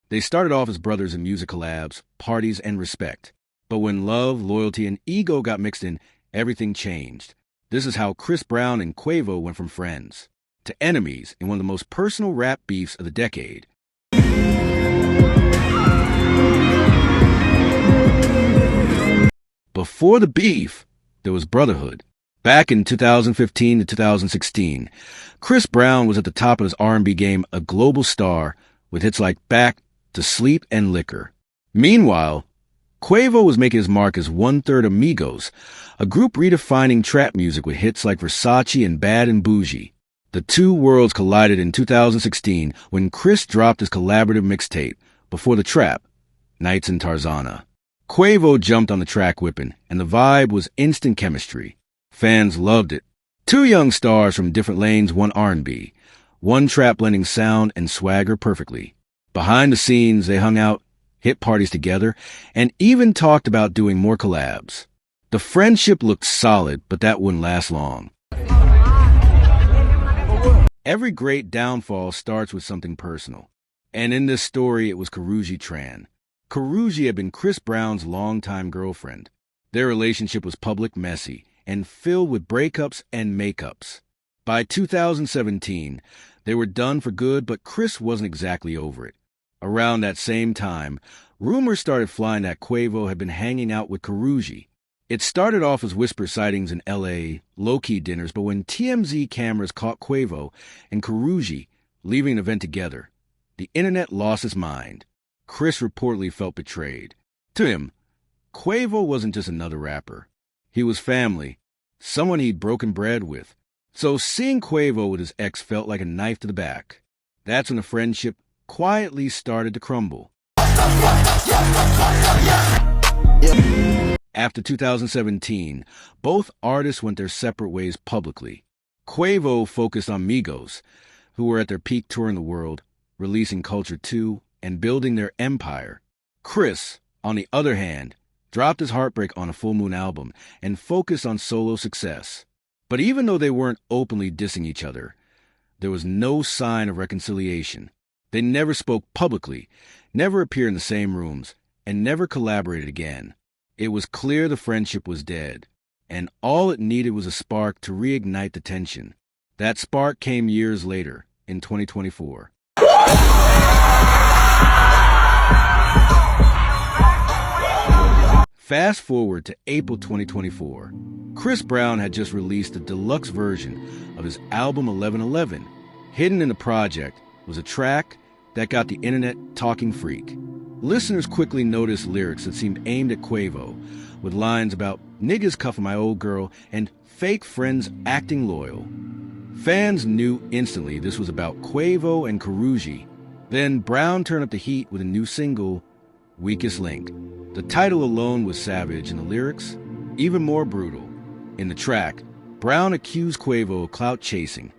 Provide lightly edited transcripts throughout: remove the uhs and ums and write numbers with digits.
They started off as brothers in music collabs, parties, and respect. But when love, loyalty, and ego got mixed in, everything changed. This is how Chris Brown and Quavo went from friends to enemies in one of the most personal rap beefs of the decade. Before the beef, there was brotherhood. Back in 2015 to 2016, Chris Brown was at the top of his R&B game, a global star with hits like Back to Sleep and Liquor. Meanwhile, Quavo was making his mark as one-third Amigos, a group redefining trap music with hits like Versace and Bad and Bougie. The two worlds collided in 2016 when Chris dropped his collaborative mixtape, Before the Trap, Nights in Tarzana. Quavo jumped on the track whipping, and the vibe was instant chemistry. Fans loved it. Two young stars from different lanes, one R&B, one trap blending sound and swagger perfectly. Behind the scenes, they hung out, hit parties together, and even talked about doing more collabs. The friendship looked solid, but that wouldn't last long. Every great downfall starts with something personal. And in this story, it was Karrueche Tran. Karrueche had been Chris Brown's longtime girlfriend. Their relationship was public, messy, and filled with breakups and makeups. By 2017, they were done for good, but Chris wasn't exactly over it. Around that same time, rumors started flying that Quavo had been hanging out with Karrueche. It started off as whisper sightings in L.A., low-key dinners, but when TMZ cameras caught Quavo and Karrueche leaving an event together, the internet lost its mind. Chris reportedly felt betrayed. To him, Quavo wasn't just another rapper. He was family, someone he'd broken bread with. So seeing Quavo with his ex felt like a knife to the back. That's when the friendship quietly started to crumble. After 2017, both artists went their separate ways publicly. Quavo focused on Migos, who were at their peak touring the world, releasing Culture 2, and building their empire. Chris, on the other hand, dropped his heartbreak on a Full Moon album and focused on solo success. But even though they weren't openly dissing each other, there was no sign of reconciliation. They never spoke publicly, never appeared in the same rooms, and never collaborated again. It was clear the friendship was dead, and all it needed was a spark to reignite the tension. That spark came years later, in 2024. Fast forward to April 2024. Chris Brown had just released the deluxe version of his album 1111. Hidden in the project was a track that got the internet talking freak. Listeners quickly noticed lyrics that seemed aimed at Quavo, with lines about niggas cuffing my old girl and fake friends acting loyal. Fans knew instantly this was about Quavo and Karrueche. Then Brown turned up the heat with a new single, Weakest Link. The title alone was savage, and the lyrics even more brutal. In the track, Brown accused Quavo of clout chasing,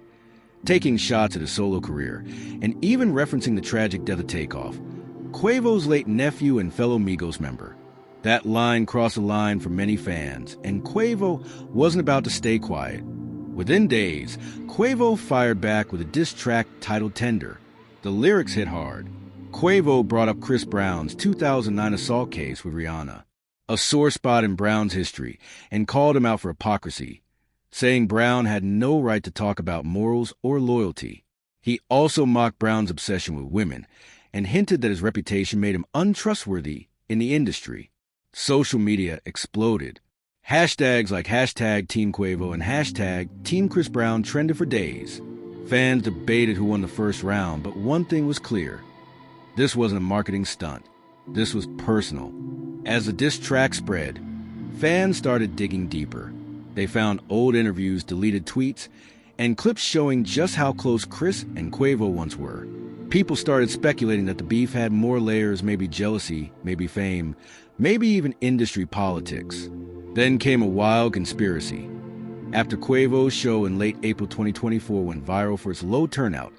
taking shots at his solo career, and even referencing the tragic death of Takeoff, Quavo's late nephew and fellow Migos member. That line crossed the line for many fans, and Quavo wasn't about to stay quiet. Within days, Quavo fired back with a diss track titled Tender. The lyrics hit hard. Quavo brought up Chris Brown's 2009 assault case with Rihanna, a sore spot in Brown's history, and called him out for hypocrisy, saying Brown had no right to talk about morals or loyalty. He also mocked Brown's obsession with women and hinted that his reputation made him untrustworthy in the industry. Social media exploded. Hashtags like hashtag Team Quavo and hashtag Team Chris Brown trended for days. Fans debated who won the first round, but one thing was clear. This wasn't a marketing stunt. This was personal. As the diss track spread, fans started digging deeper. They found old interviews, deleted tweets, and clips showing just how close Chris and Quavo once were. People started speculating that the beef had more layers, maybe jealousy, maybe fame, maybe even industry politics. Then came a wild conspiracy. After Quavo's show in late April 2024 went viral for its low turnout,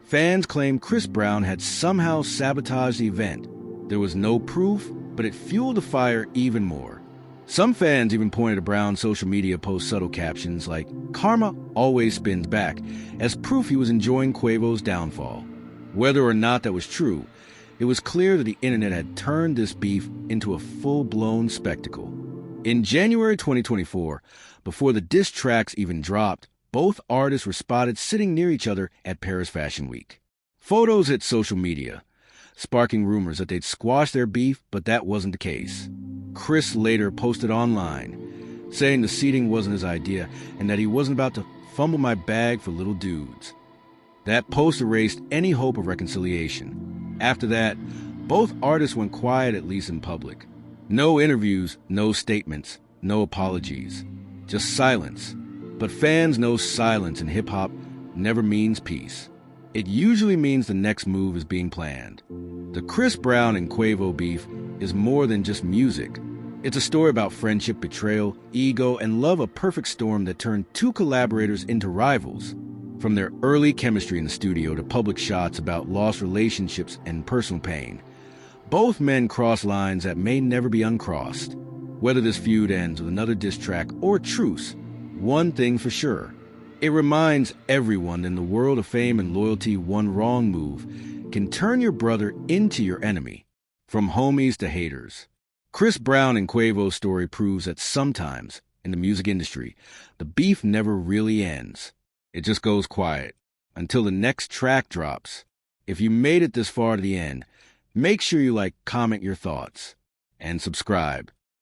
fans claimed Chris Brown had somehow sabotaged the event. There was no proof, but it fueled the fire even more. Some fans even pointed to Brown's social media post subtle captions like, "Karma always spins back," as proof he was enjoying Quavo's downfall. Whether or not that was true, It was clear that the internet had turned this beef into a full-blown spectacle. In January 2024, before the diss tracks even dropped, both artists were spotted sitting near each other at Paris Fashion Week. Photos hit social media, sparking rumors that they'd squash their beef, but that wasn't the case. Chris later posted online, saying the seating wasn't his idea and that he wasn't about to fumble my bag for little dudes. That post erased any hope of reconciliation. After that, both artists went quiet, at least in public. No interviews, no statements, no apologies. Just silence. But fans know silence in hip-hop never means peace. It usually means the next move is being planned. The Chris Brown and Quavo beef is more than just music. It's a story about friendship, betrayal, ego, and love, a perfect storm that turned two collaborators into rivals. From their early chemistry in the studio to public shots about lost relationships and personal pain, both men cross lines that may never be uncrossed. Whether this feud ends with another diss track or truce, one thing for sure: it reminds everyone in the world of fame and loyalty, one wrong move can turn your brother into your enemy, from homies to haters. Chris Brown and Quavo's story proves that sometimes, in the music industry, the beef never really ends. It just goes quiet until the next track drops. If you made it this far to the end, make sure you comment your thoughts and subscribe